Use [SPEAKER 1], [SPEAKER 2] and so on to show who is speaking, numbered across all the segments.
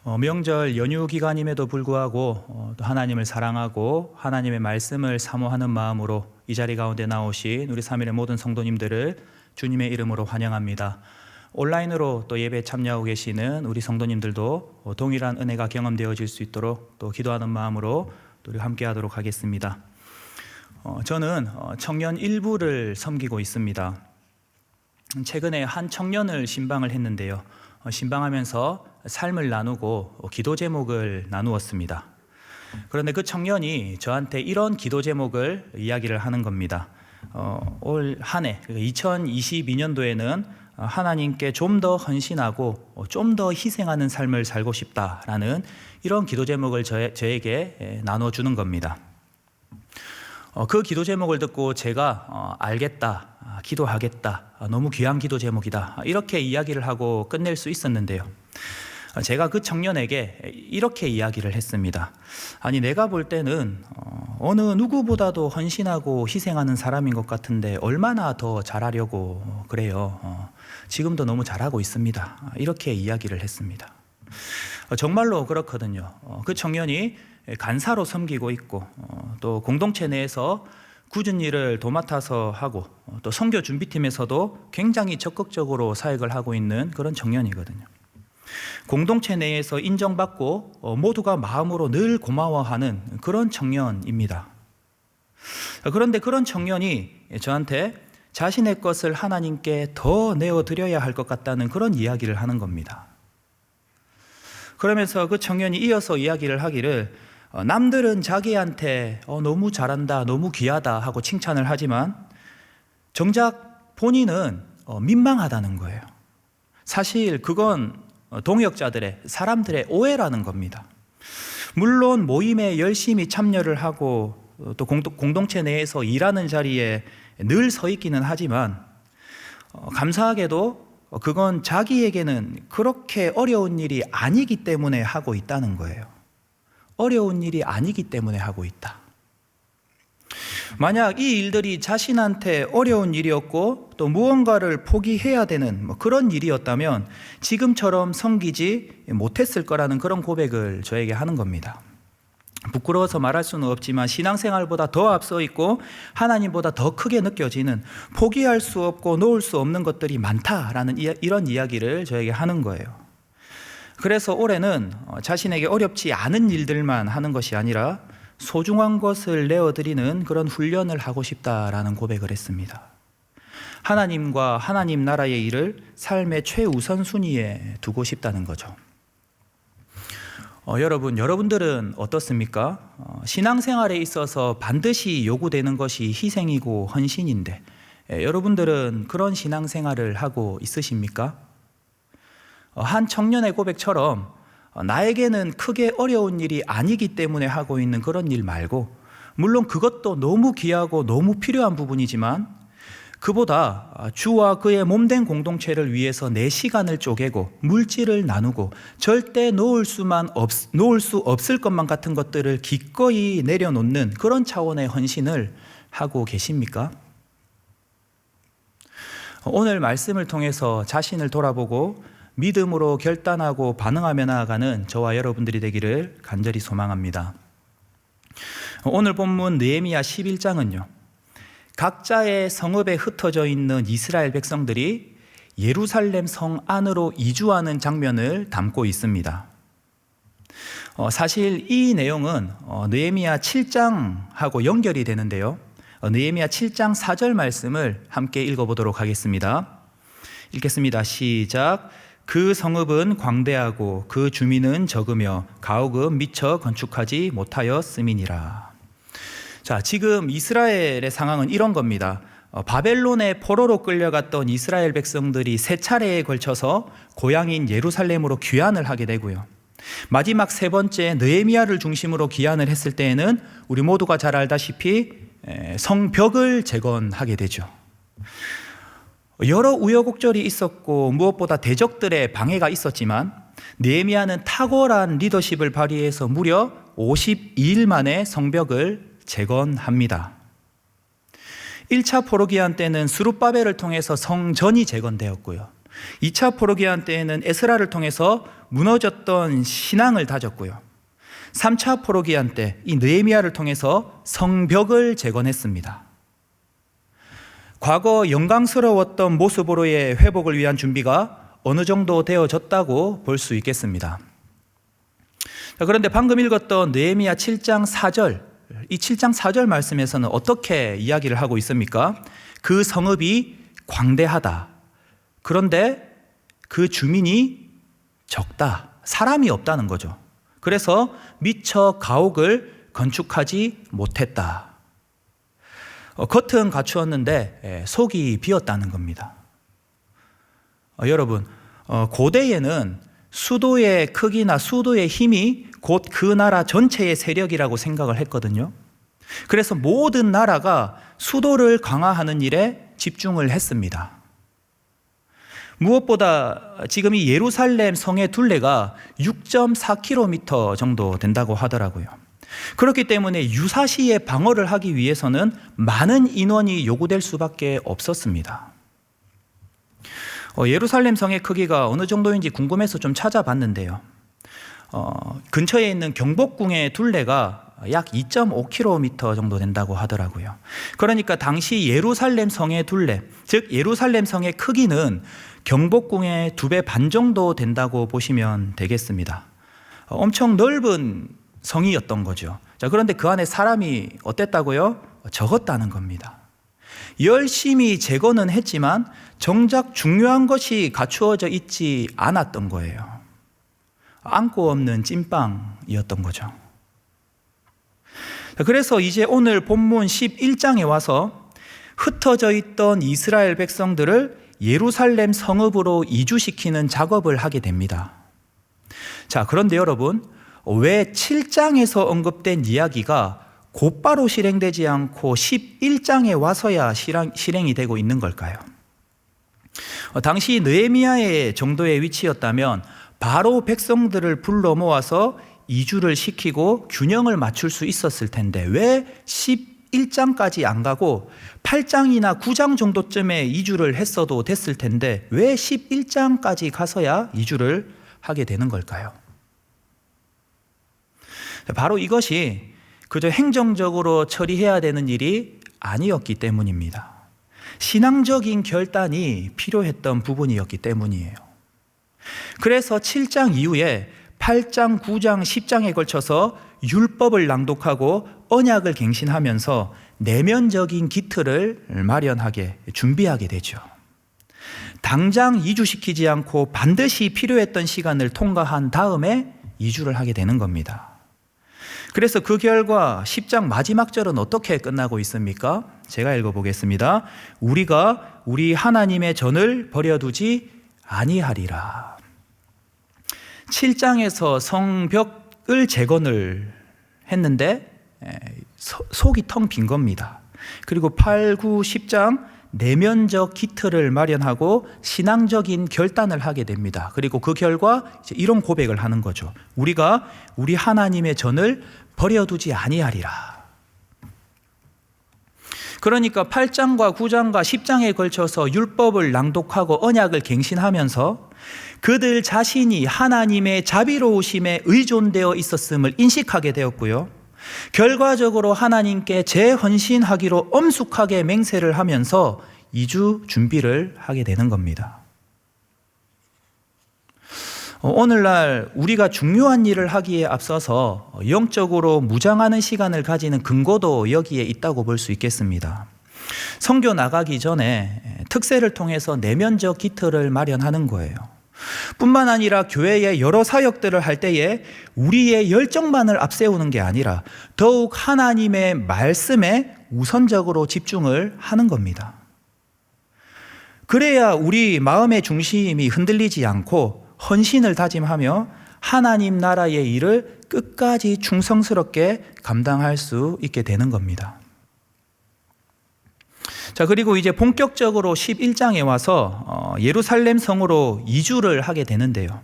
[SPEAKER 1] 명절 연휴 기간임에도 불구하고 또 하나님을 사랑하고 하나님의 말씀을 사모하는 마음으로 이 자리 가운데 나오신 우리 3일의 모든 성도님들을 주님의 이름으로 환영합니다. 온라인으로 또 예배에 참여하고 계시는 우리 성도님들도 동일한 은혜가 경험되어질 수 있도록 또 기도하는 마음으로 또 우리 함께 하도록 하겠습니다. 저는 청년 일부를 섬기고 있습니다. 최근에 한 청년을 신방을 했는데요. 신방하면서 삶을 나누고 기도 제목을 나누었습니다. 그런데 그 청년이 저한테 이런 기도 제목을 이야기를 하는 겁니다. 올 한 해 2022년도에는 하나님께 좀 더 헌신하고 좀 더 희생하는 삶을 살고 싶다라는 이런 기도 제목을 저에게 나눠주는 겁니다. 그 기도 제목을 듣고 제가 알겠다, 기도하겠다, 너무 귀한 기도 제목이다 이렇게 이야기를 하고 끝낼 수 있었는데요. 제가 그 청년에게 이렇게 이야기를 했습니다. 아니, 내가 볼 때는 어느 누구보다도 헌신하고 희생하는 사람인 것 같은데 얼마나 더 잘하려고 그래요. 지금도 너무 잘하고 있습니다. 이렇게 이야기를 했습니다. 정말로 그렇거든요. 그 청년이 간사로 섬기고 있고 또 공동체 내에서 굳은 일을 도맡아서 하고 또 선교 준비팀에서도 굉장히 적극적으로 사역을 하고 있는 그런 청년이거든요. 공동체 내에서 인정받고 모두가 마음으로 늘 고마워하는 그런 청년입니다. 그런데 그런 청년이 저한테 자신의 것을 하나님께 더 내어드려야 할 것 같다는 그런 이야기를 하는 겁니다. 그러면서 그 청년이 이어서 이야기를 하기를 남들은 자기한테 너무 잘한다, 너무 귀하다 하고 칭찬을 하지만 정작 본인은 민망하다는 거예요. 사실 그건 동역자들의, 사람들의 오해라는 겁니다. 물론 모임에 열심히 참여를 하고 또 공동체 내에서 일하는 자리에 늘 서 있기는 하지만 감사하게도 그건 자기에게는 그렇게 어려운 일이 아니기 때문에 하고 있다는 거예요. 어려운 일이 아니기 때문에 하고 있다. 만약 이 일들이 자신한테 어려운 일이었고 또 무언가를 포기해야 되는 그런 일이었다면 지금처럼 섬기지 못했을 거라는 그런 고백을 저에게 하는 겁니다. 부끄러워서 말할 수는 없지만 신앙생활보다 더 앞서 있고 하나님보다 더 크게 느껴지는 포기할 수 없고 놓을 수 없는 것들이 많다라는 이런 이야기를 저에게 하는 거예요. 그래서 올해는 자신에게 어렵지 않은 일들만 하는 것이 아니라 소중한 것을 내어드리는 그런 훈련을 하고 싶다라는 고백을 했습니다. 하나님과 하나님 나라의 일을 삶의 최우선순위에 두고 싶다는 거죠. 여러분들은 어떻습니까? 신앙생활에 있어서 반드시 요구되는 것이 희생이고 헌신인데 여러분들은 그런 신앙생활을 하고 있으십니까? 한 청년의 고백처럼 나에게는 크게 어려운 일이 아니기 때문에 하고 있는 그런 일 말고, 물론 그것도 너무 귀하고 너무 필요한 부분이지만 그보다 주와 그의 몸된 공동체를 위해서 내 시간을 쪼개고 물질을 나누고 절대 놓을 수 없을 것만 같은 것들을 기꺼이 내려놓는 그런 차원의 헌신을 하고 계십니까? 오늘 말씀을 통해서 자신을 돌아보고 믿음으로 결단하고 반응하며 나아가는 저와 여러분들이 되기를 간절히 소망합니다. 오늘 본문 느헤미야 11장은요, 각자의 성읍에 흩어져 있는 이스라엘 백성들이 예루살렘 성 안으로 이주하는 장면을 담고 있습니다. 사실 이 내용은 느헤미야 7장하고 연결이 되는데요. 느헤미야 7장 4절 말씀을 함께 읽어보도록 하겠습니다. 읽겠습니다. 시작. 그 성읍은 광대하고 그 주민은 적으며 가옥은 미처 건축하지 못하였음이니라. 자, 지금 이스라엘의 상황은 이런 겁니다. 바벨론의 포로로 끌려갔던 이스라엘 백성들이 세 차례에 걸쳐서 고향인 예루살렘으로 귀환을 하게 되고요. 마지막 세 번째 느헤미야를 중심으로 귀환을 했을 때에는 우리 모두가 잘 알다시피 성벽을 재건하게 되죠. 여러 우여곡절이 있었고 무엇보다 대적들의 방해가 있었지만 느헤미야는 탁월한 리더십을 발휘해서 무려 52일 만에 성벽을 재건합니다. 1차 포로기한 때는 스룹바벨을 통해서 성전이 재건되었고요. 2차 포로기한 때에는 에스라를 통해서 무너졌던 신앙을 다졌고요. 3차 포로기한 때 이 느헤미야를 통해서 성벽을 재건했습니다. 과거 영광스러웠던 모습으로의 회복을 위한 준비가 어느 정도 되어졌다고 볼 수 있겠습니다. 그런데 방금 읽었던 느헤미야 7장 4절, 이 7장 4절 말씀에서는 어떻게 이야기를 하고 있습니까? 그 성읍이 광대하다. 그런데 그 주민이 적다. 사람이 없다는 거죠. 그래서 미처 가옥을 건축하지 못했다. 겉은 갖추었는데 속이 비었다는 겁니다. 여러분, 고대에는 수도의 크기나 수도의 힘이 곧 그 나라 전체의 세력이라고 생각을 했거든요. 그래서 모든 나라가 수도를 강화하는 일에 집중을 했습니다. 무엇보다 지금 이 예루살렘 성의 둘레가 6.4km 정도 된다고 하더라고요. 그렇기 때문에 유사시에 방어를 하기 위해서는 많은 인원이 요구될 수밖에 없었습니다. 예루살렘 성의 크기가 어느 정도인지 궁금해서 좀 찾아봤는데요. 근처에 있는 경복궁의 둘레가 약 2.5km 정도 된다고 하더라고요. 그러니까 당시 예루살렘 성의 둘레, 즉 예루살렘 성의 크기는 경복궁의 2배 반 정도 된다고 보시면 되겠습니다. 엄청 넓은 성이었던 거죠. 자, 그런데 그 안에 사람이 어땠다고요? 적었다는 겁니다. 열심히 재건은 했지만 정작 중요한 것이 갖추어져 있지 않았던 거예요. 안고 없는 찐빵이었던 거죠. 그래서 이제 오늘 본문 11장에 와서 흩어져 있던 이스라엘 백성들을 예루살렘 성읍으로 이주시키는 작업을 하게 됩니다. 자, 그런데 여러분, 왜 7장에서 언급된 이야기가 곧바로 실행되지 않고 11장에 와서야 실행이 되고 있는 걸까요? 당시 느헤미야의 정도의 위치였다면 바로 백성들을 불러 모아서 이주를 시키고 균형을 맞출 수 있었을 텐데 왜 11장까지 안 가고 8장이나 9장 정도쯤에 이주를 했어도 됐을 텐데 왜 11장까지 가서야 이주를 하게 되는 걸까요? 바로 이것이 그저 행정적으로 처리해야 되는 일이 아니었기 때문입니다. 신앙적인 결단이 필요했던 부분이었기 때문이에요. 그래서 7장 이후에 8장, 9장, 10장에 걸쳐서 율법을 낭독하고 언약을 갱신하면서 내면적인 기틀을 마련하게 준비하게 되죠. 당장 이주시키지 않고 반드시 필요했던 시간을 통과한 다음에 이주를 하게 되는 겁니다. 그래서 그 결과 10장 마지막 절은 어떻게 끝나고 있습니까? 제가 읽어보겠습니다. 우리가 우리 하나님의 전을 버려두지 아니하리라. 7장에서 성벽을 재건을 했는데 속이 텅 빈 겁니다. 그리고 8, 9, 10장 내면적 기틀을 마련하고 신앙적인 결단을 하게 됩니다. 그리고 그 결과 이제 이런 고백을 하는 거죠. 우리가 우리 하나님의 전을 버려두지 아니하리라. 그러니까 8장과 9장과 10장에 걸쳐서 율법을 낭독하고 언약을 갱신하면서 그들 자신이 하나님의 자비로우심에 의존되어 있었음을 인식하게 되었고요. 결과적으로 하나님께 재헌신하기로 엄숙하게 맹세를 하면서 이주 준비를 하게 되는 겁니다. 오늘날 우리가 중요한 일을 하기에 앞서서 영적으로 무장하는 시간을 가지는 근거도 여기에 있다고 볼 수 있겠습니다. 선교 나가기 전에 특세를 통해서 내면적 기틀을 마련하는 거예요. 뿐만 아니라 교회의 여러 사역들을 할 때에 우리의 열정만을 앞세우는 게 아니라 더욱 하나님의 말씀에 우선적으로 집중을 하는 겁니다. 그래야 우리 마음의 중심이 흔들리지 않고 헌신을 다짐하며 하나님 나라의 일을 끝까지 충성스럽게 감당할 수 있게 되는 겁니다. 자, 그리고 이제 본격적으로 11장에 와서 예루살렘 성으로 이주를 하게 되는데요.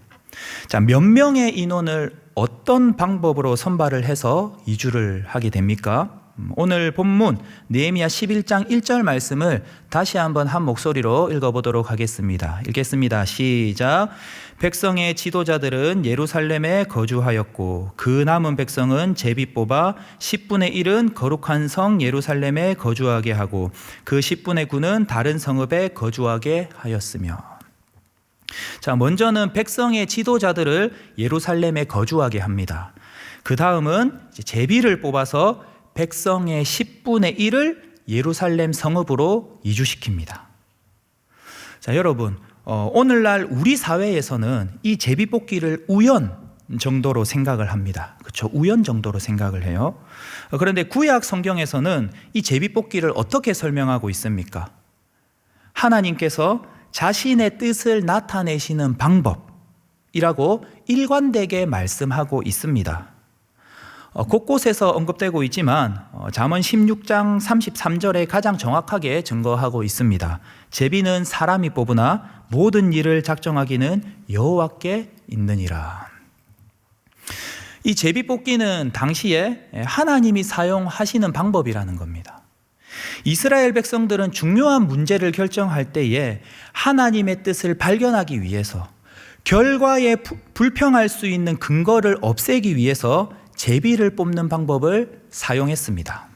[SPEAKER 1] 자, 몇 명의 인원을 어떤 방법으로 선발을 해서 이주를 하게 됩니까? 오늘 본문 느헤미야 11장 1절 말씀을 다시 한번 한 목소리로 읽어보도록 하겠습니다. 읽겠습니다. 시작. 백성의 지도자들은 예루살렘에 거주하였고 그 남은 백성은 제비 뽑아 10분의 1은 거룩한 성 예루살렘에 거주하게 하고 그 10분의 9는 다른 성읍에 거주하게 하였으며. 자, 먼저는 백성의 지도자들을 예루살렘에 거주하게 합니다. 그 다음은 제비를 뽑아서 백성의 10분의 1을 예루살렘 성읍으로 이주시킵니다. 자, 여러분, 오늘날 우리 사회에서는 이 제비 뽑기를 우연 정도로 생각을 합니다. 그렇죠? 우연 정도로 생각을 해요. 그런데 구약 성경에서는 이 제비 뽑기를 어떻게 설명하고 있습니까? 하나님께서 자신의 뜻을 나타내시는 방법이라고 일관되게 말씀하고 있습니다. 곳곳에서 언급되고 있지만 잠언 16장 33절에 가장 정확하게 증거하고 있습니다. 제비는 사람이 뽑으나 모든 일을 작정하기는 여호와께 있느니라. 이 제비 뽑기는 당시에 하나님이 사용하시는 방법이라는 겁니다. 이스라엘 백성들은 중요한 문제를 결정할 때에 하나님의 뜻을 발견하기 위해서, 결과에 불평할 수 있는 근거를 없애기 위해서 제비를 뽑는 방법을 사용했습니다.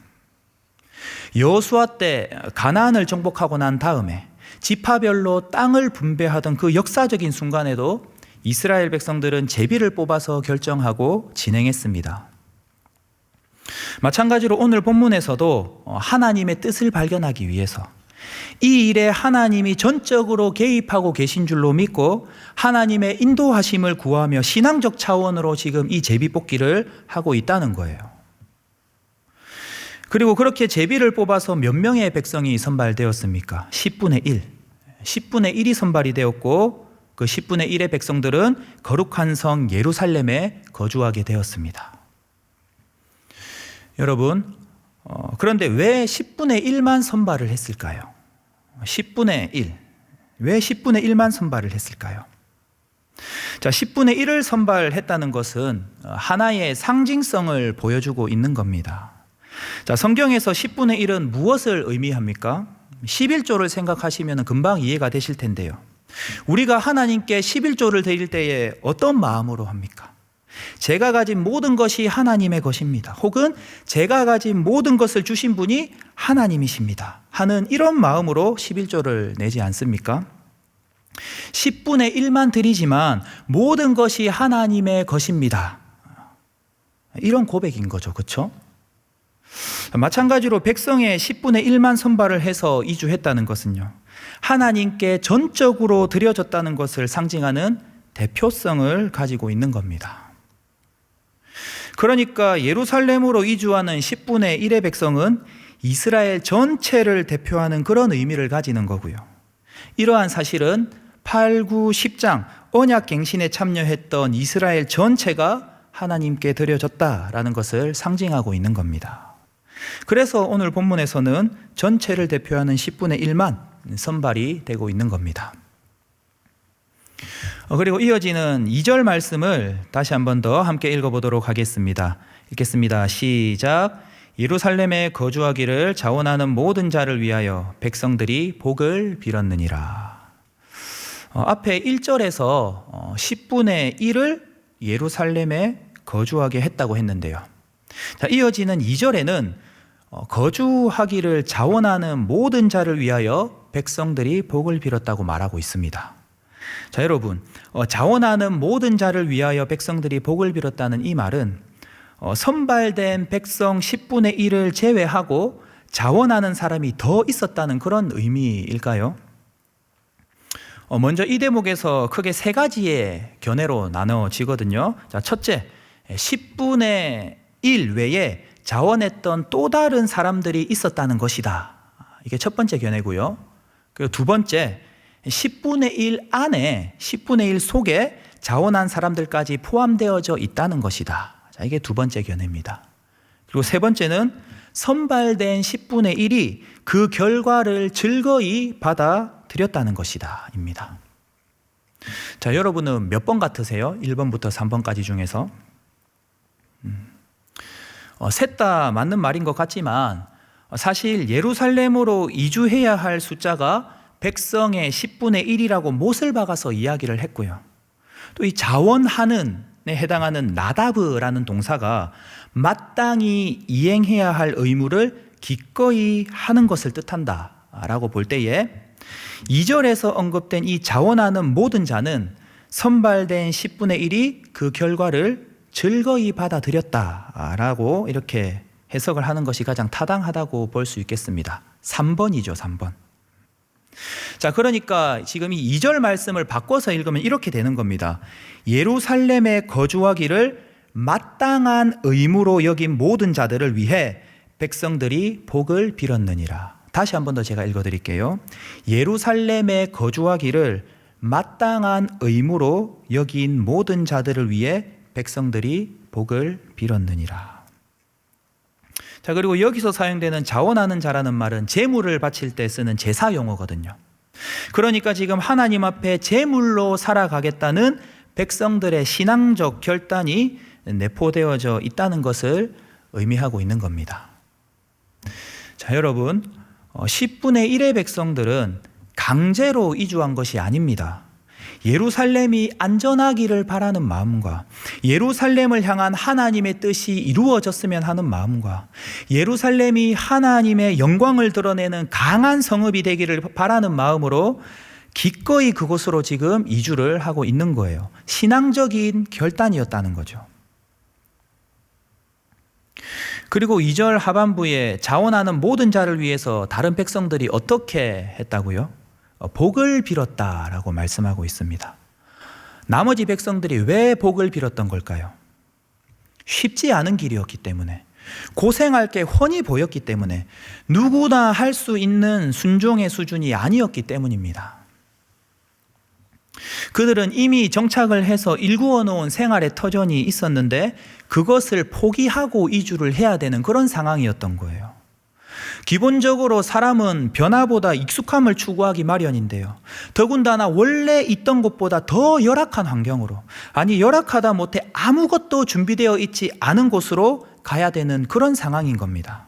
[SPEAKER 1] 여호수아 때 가나안을 정복하고 난 다음에 지파별로 땅을 분배하던 그 역사적인 순간에도 이스라엘 백성들은 제비를 뽑아서 결정하고 진행했습니다. 마찬가지로 오늘 본문에서도 하나님의 뜻을 발견하기 위해서 이 일에 하나님이 전적으로 개입하고 계신 줄로 믿고 하나님의 인도하심을 구하며 신앙적 차원으로 지금 이 제비 뽑기를 하고 있다는 거예요. 그리고 그렇게 제비를 뽑아서 몇 명의 백성이 선발되었습니까? 10분의 1. 10분의 1이 선발이 되었고 그 10분의 1의 백성들은 거룩한 성 예루살렘에 거주하게 되었습니다. 여러분, 그런데 왜 10분의 1만 선발을 했을까요? 10분의 1. 왜 10분의 1만 선발을 했을까요? 자, 10분의 1을 선발했다는 것은 하나의 상징성을 보여주고 있는 겁니다. 자, 성경에서 10분의 1은 무엇을 의미합니까? 11조를 생각하시면 금방 이해가 되실 텐데요. 우리가 하나님께 11조를 드릴 때에 어떤 마음으로 합니까? 제가 가진 모든 것이 하나님의 것입니다. 혹은 제가 가진 모든 것을 주신 분이 하나님이십니다 하는 이런 마음으로 11조를 내지 않습니까? 10분의 1만 드리지만 모든 것이 하나님의 것입니다. 이런 고백인 거죠. 그렇죠? 마찬가지로 백성의 10분의 1만 선발을 해서 이주했다는 것은요, 하나님께 전적으로 드려졌다는 것을 상징하는 대표성을 가지고 있는 겁니다. 그러니까 예루살렘으로 이주하는 10분의 1의 백성은 이스라엘 전체를 대표하는 그런 의미를 가지는 거고요. 이러한 사실은 8, 9, 10장 언약갱신에 참여했던 이스라엘 전체가 하나님께 드려졌다라는 것을 상징하고 있는 겁니다. 그래서 오늘 본문에서는 전체를 대표하는 10분의 1만 선발이 되고 있는 겁니다. 그리고 이어지는 2절 말씀을 다시 한 번 더 함께 읽어보도록 하겠습니다. 읽겠습니다. 시작. 예루살렘에 거주하기를 자원하는 모든 자를 위하여 백성들이 복을 빌었느니라. 앞에 1절에서 10분의 1을 예루살렘에 거주하게 했다고 했는데요. 자, 이어지는 2절에는 거주하기를 자원하는 모든 자를 위하여 백성들이 복을 빌었다고 말하고 있습니다. 자, 여러분, 자원하는 모든 자를 위하여 백성들이 복을 빌었다는 이 말은 선발된 백성 10분의 1을 제외하고 자원하는 사람이 더 있었다는 그런 의미일까요? 먼저 이 대목에서 크게 세 가지의 견해로 나눠지거든요. 자, 첫째, 10분의 1 외에 자원했던 또 다른 사람들이 있었다는 것이다. 이게 첫 번째 견해고요. 그리고 두 번째, 10분의 1 안에 10분의 1 속에 자원한 사람들까지 포함되어져 있다는 것이다. 자, 이게 두 번째 견해입니다. 그리고 세 번째는 선발된 10분의 1이 그 결과를 즐거이 받아들였다는 것이다 입니다. 자, 여러분은 몇 번 같으세요? 1번부터 3번까지 중에서? 셋 다 맞는 말인 것 같지만 사실 예루살렘으로 이주해야 할 숫자가 백성의 10분의 1이라고 못을 박아서 이야기를 했고요. 또 이 자원하는에 해당하는 나다브라는 동사가 마땅히 이행해야 할 의무를 기꺼이 하는 것을 뜻한다라고 볼 때에 2절에서 언급된 이 자원하는 모든 자는 선발된 10분의 1이 그 결과를 즐거이 받아들였다라고 이렇게 해석을 하는 것이 가장 타당하다고 볼 수 있겠습니다. 3번이죠, 3번. 자, 그러니까 지금 이 2절 말씀을 바꿔서 읽으면 이렇게 되는 겁니다. 예루살렘에 거주하기를 마땅한 의무로 여긴 모든 자들을 위해 백성들이 복을 빌었느니라. 다시 한 번 더 제가 읽어드릴게요. 예루살렘에 거주하기를 마땅한 의무로 여긴 모든 자들을 위해 백성들이 복을 빌었느니라. 자, 그리고 여기서 사용되는 자원하는 자라는 말은 제물을 바칠 때 쓰는 제사 용어거든요. 그러니까 지금 하나님 앞에 제물로 살아가겠다는 백성들의 신앙적 결단이 내포되어져 있다는 것을 의미하고 있는 겁니다. 자, 여러분, 10분의 1의 백성들은 강제로 이주한 것이 아닙니다. 예루살렘이 안전하기를 바라는 마음과 예루살렘을 향한 하나님의 뜻이 이루어졌으면 하는 마음과 예루살렘이 하나님의 영광을 드러내는 강한 성읍이 되기를 바라는 마음으로 기꺼이 그곳으로 지금 이주를 하고 있는 거예요. 신앙적인 결단이었다는 거죠. 그리고 2절 하반부에 자원하는 모든 자를 위해서 다른 백성들이 어떻게 했다고요? 복을 빌었다라고 말씀하고 있습니다. 나머지 백성들이 왜 복을 빌었던 걸까요? 쉽지 않은 길이었기 때문에, 고생할 게 훤히 보였기 때문에, 누구나 할 수 있는 순종의 수준이 아니었기 때문입니다. 그들은 이미 정착을 해서 일구어 놓은 생활의 터전이 있었는데 그것을 포기하고 이주를 해야 되는 그런 상황이었던 거예요. 기본적으로 사람은 변화보다 익숙함을 추구하기 마련인데요. 더군다나 원래 있던 곳보다 더 열악한 환경으로, 아니 열악하다 못해 아무것도 준비되어 있지 않은 곳으로 가야 되는 그런 상황인 겁니다.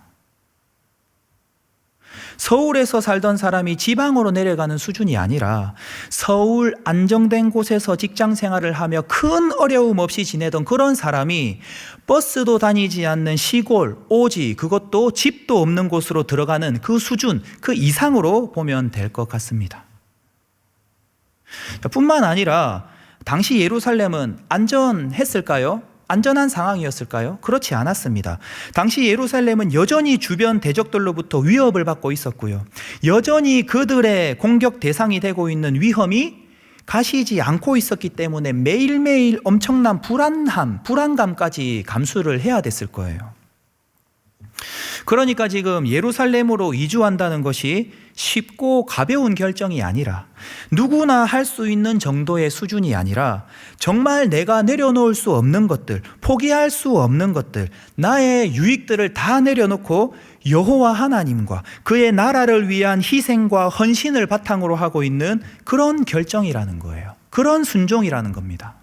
[SPEAKER 1] 서울에서 살던 사람이 지방으로 내려가는 수준이 아니라 서울 안정된 곳에서 직장 생활을 하며 큰 어려움 없이 지내던 그런 사람이 버스도 다니지 않는 시골, 오지, 그것도 집도 없는 곳으로 들어가는 그 수준, 그 이상으로 보면 될 것 같습니다. 뿐만 아니라 당시 예루살렘은 안전했을까요? 안전한 상황이었을까요? 그렇지 않았습니다. 당시 예루살렘은 여전히 주변 대적들로부터 위협을 받고 있었고요. 여전히 그들의 공격 대상이 되고 있는 위험이 가시지 않고 있었기 때문에 매일매일 엄청난 불안감까지 감수를 해야 됐을 거예요. 그러니까 지금 예루살렘으로 이주한다는 것이 쉽고 가벼운 결정이 아니라, 누구나 할 수 있는 정도의 수준이 아니라 정말 내가 내려놓을 수 없는 것들, 포기할 수 없는 것들, 나의 유익들을 다 내려놓고 여호와 하나님과 그의 나라를 위한 희생과 헌신을 바탕으로 하고 있는 그런 결정이라는 거예요. 그런 순종이라는 겁니다.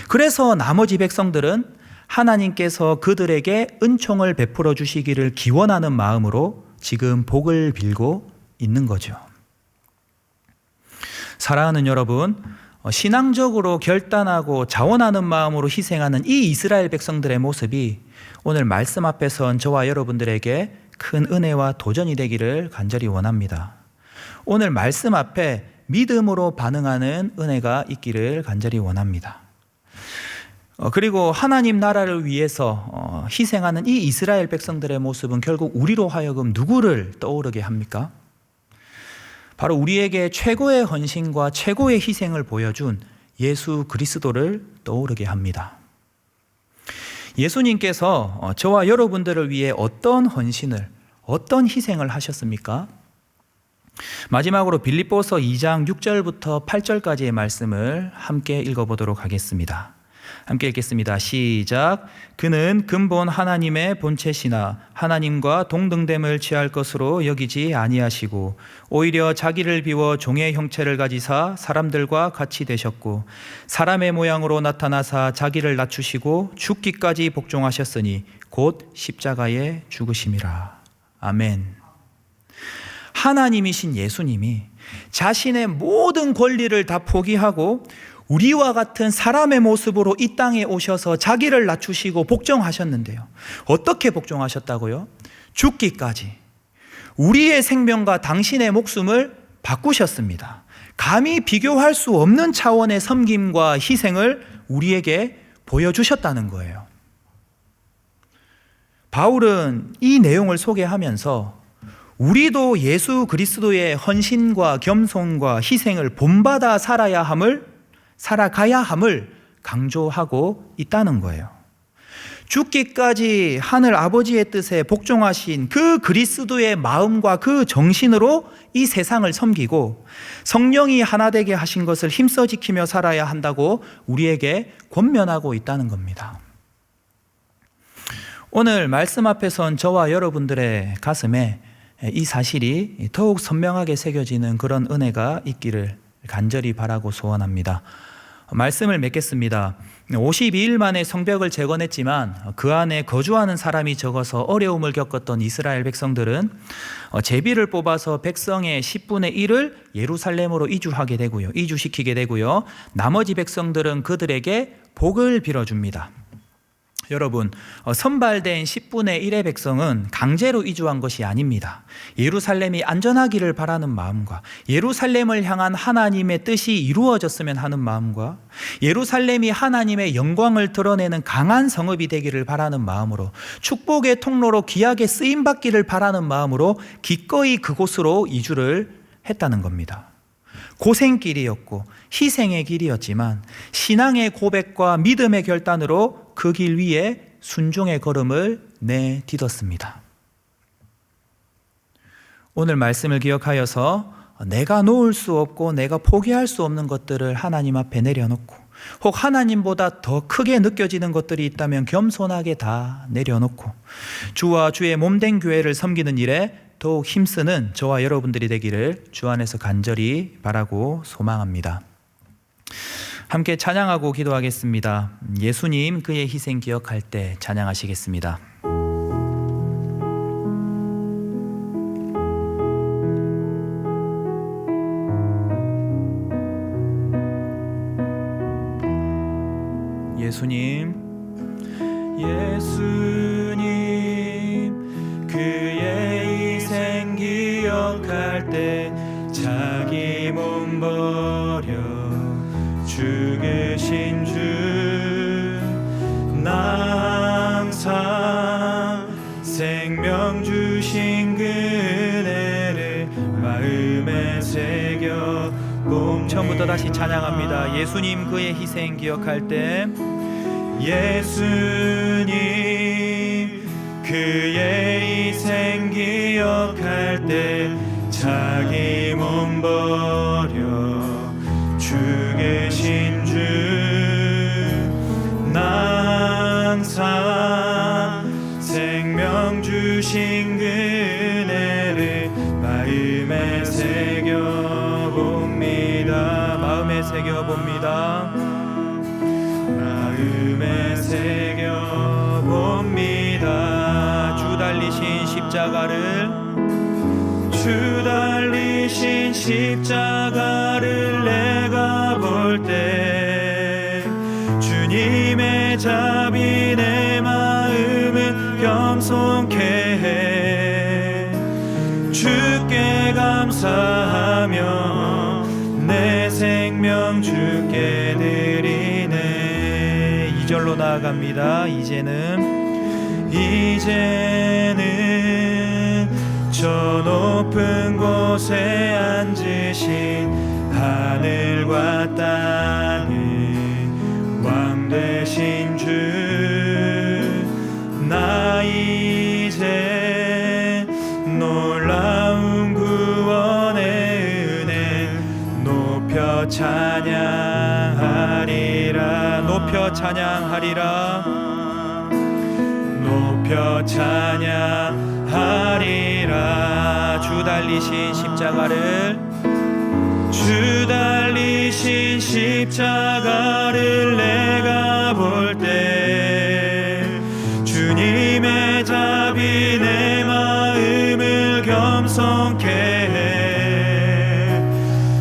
[SPEAKER 1] 그래서 나머지 백성들은 하나님께서 그들에게 은총을 베풀어 주시기를 기원하는 마음으로 지금 복을 빌고 있는 거죠. 사랑하는 여러분, 신앙적으로 결단하고 자원하는 마음으로 희생하는 이 이스라엘 백성들의 모습이 오늘 말씀 앞에 선 저와 여러분들에게 큰 은혜와 도전이 되기를 간절히 원합니다. 오늘 말씀 앞에 믿음으로 반응하는 은혜가 있기를 간절히 원합니다. 그리고 하나님 나라를 위해서 희생하는 이 이스라엘 백성들의 모습은 결국 우리로 하여금 누구를 떠오르게 합니까? 바로 우리에게 최고의 헌신과 최고의 희생을 보여준 예수 그리스도를 떠오르게 합니다. 예수님께서 저와 여러분들을 위해 어떤 헌신을, 어떤 희생을 하셨습니까? 마지막으로 빌립보서 2장 6절부터 8절까지의 말씀을 함께 읽어보도록 하겠습니다. 함께 읽겠습니다. 시작. 그는 근본 하나님의 본체시나 하나님과 동등됨을 취할 것으로 여기지 아니하시고 오히려 자기를 비워 종의 형체를 가지사 사람들과 같이 되셨고 사람의 모양으로 나타나사 자기를 낮추시고 죽기까지 복종하셨으니 곧 십자가에 죽으심이라. 아멘. 하나님이신 예수님이 자신의 모든 권리를 다 포기하고 우리와 같은 사람의 모습으로 이 땅에 오셔서 자기를 낮추시고 복종하셨는데요. 어떻게 복종하셨다고요? 죽기까지 우리의 생명과 당신의 목숨을 바꾸셨습니다. 감히 비교할 수 없는 차원의 섬김과 희생을 우리에게 보여주셨다는 거예요. 바울은 이 내용을 소개하면서 우리도 예수 그리스도의 헌신과 겸손과 희생을 본받아 살아가야 함을 강조하고 있다는 거예요. 죽기까지 하늘 아버지의 뜻에 복종하신 그 그리스도의 마음과 그 정신으로 이 세상을 섬기고 성령이 하나 되게 하신 것을 힘써 지키며 살아야 한다고 우리에게 권면하고 있다는 겁니다. 오늘 말씀 앞에 선 저와 여러분들의 가슴에 이 사실이 더욱 선명하게 새겨지는 그런 은혜가 있기를 간절히 바라고 소원합니다. 말씀을 맺겠습니다. 52일 만에 성벽을 재건했지만 그 안에 거주하는 사람이 적어서 어려움을 겪었던 이스라엘 백성들은 제비를 뽑아서 백성의 10분의 1을 예루살렘으로 이주시키게 되고요. 나머지 백성들은 그들에게 복을 빌어줍니다. 여러분, 선발된 10분의 1의 백성은 강제로 이주한 것이 아닙니다. 예루살렘이 안전하기를 바라는 마음과 예루살렘을 향한 하나님의 뜻이 이루어졌으면 하는 마음과 예루살렘이 하나님의 영광을 드러내는 강한 성읍이 되기를 바라는 마음으로 축복의 통로로 귀하게 쓰임받기를 바라는 마음으로 기꺼이 그곳으로 이주를 했다는 겁니다. 고생길이었고 희생의 길이었지만 신앙의 고백과 믿음의 결단으로 그 길 위에 순종의 걸음을 내딛었습니다. 오늘 말씀을 기억하여서 내가 놓을 수 없고 내가 포기할 수 없는 것들을 하나님 앞에 내려놓고 혹 하나님보다 더 크게 느껴지는 것들이 있다면 겸손하게 다 내려놓고 주와 주의 몸된 교회를 섬기는 일에 더욱 힘쓰는 저와 여러분들이 되기를 주 안에서 간절히 바라고 소망합니다. 함께 찬양하고 기도하겠습니다. 예수님 그의 희생 기억할 때 찬양하시겠습니다. 예수님 그의 희생 기억할 때 자기 몸 버려 죽으신 주 항상 생명 주신 그네를 마음에 새겨 처음부터 다시 찬양합니다. 예수님 그의 희생 기억할 때 예수님 그의 희생 기억할 때 자기 몸 버려 죽으신 주 항상 생명 주신 그네를 마음에 새겨봅니다. 마음에 새겨봅니다. 주 달리신 십자가를 내가 볼 때 주님의 자비 내 마음은 겸손케 해 주께 감사하며 내 생명 주께 드리네. 2절로 나아갑니다. 이제는 저 높은 곳에 앉으신 하늘과 땅의 왕 되신 주 나 이제 놀라운 구원의 은혜 높여 찬양하리라. 높여 찬양하리라. 높여 찬양하리라. 주 달리신 십자가를 내가 볼 때 주님의 자비 내 마음을 겸손케 해.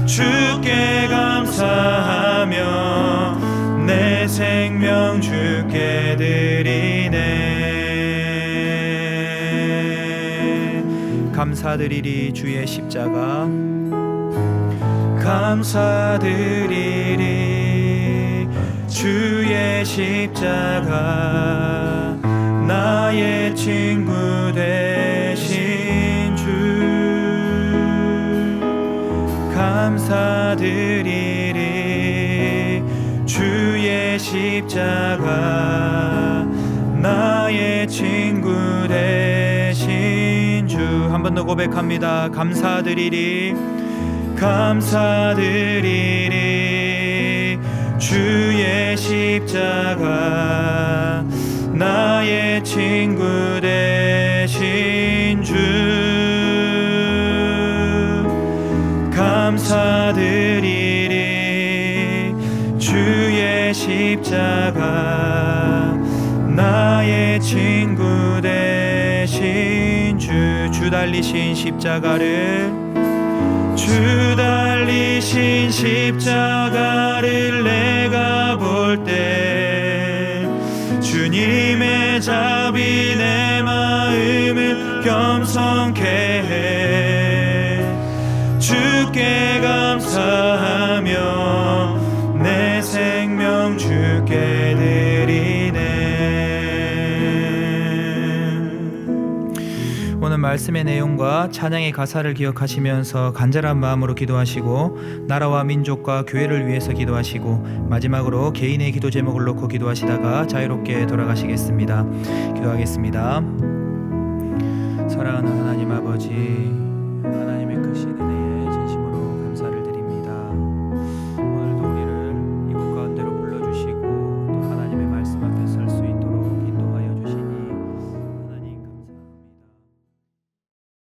[SPEAKER 1] 주께 감사하며 내 생명 주께 드리네. 감사드리리 주의 십자가, 감사드리리 주의 십자가, 나의 친구 되신 주. 감사드리리 주의 십자가, 나의 친구 되신 주. 한 번 더 고백합니다. 감사드리리, 감사드리리 주의 십자가, 나의 친구 되신 주. 감사드리리 주의 십자가, 나의 친구 되신 주. 주 달리신 십자가를 내가 볼 때 주님의 자비 내 마음을 겸손케 해. 주께 감사하며 내 생명 주께 드리네. 오늘 말씀의 내용과 찬양의 가사를 기억하시면서 간절한 마음으로 기도하시고 나라와 민족과 교회를 위해서 기도하시고 마지막으로 개인의 기도 제목을 놓고 기도하시다가 자유롭게 돌아가시겠습니다. 기도하겠습니다. 사랑하는 하나님 아버지, 하나님의 크신 은혜에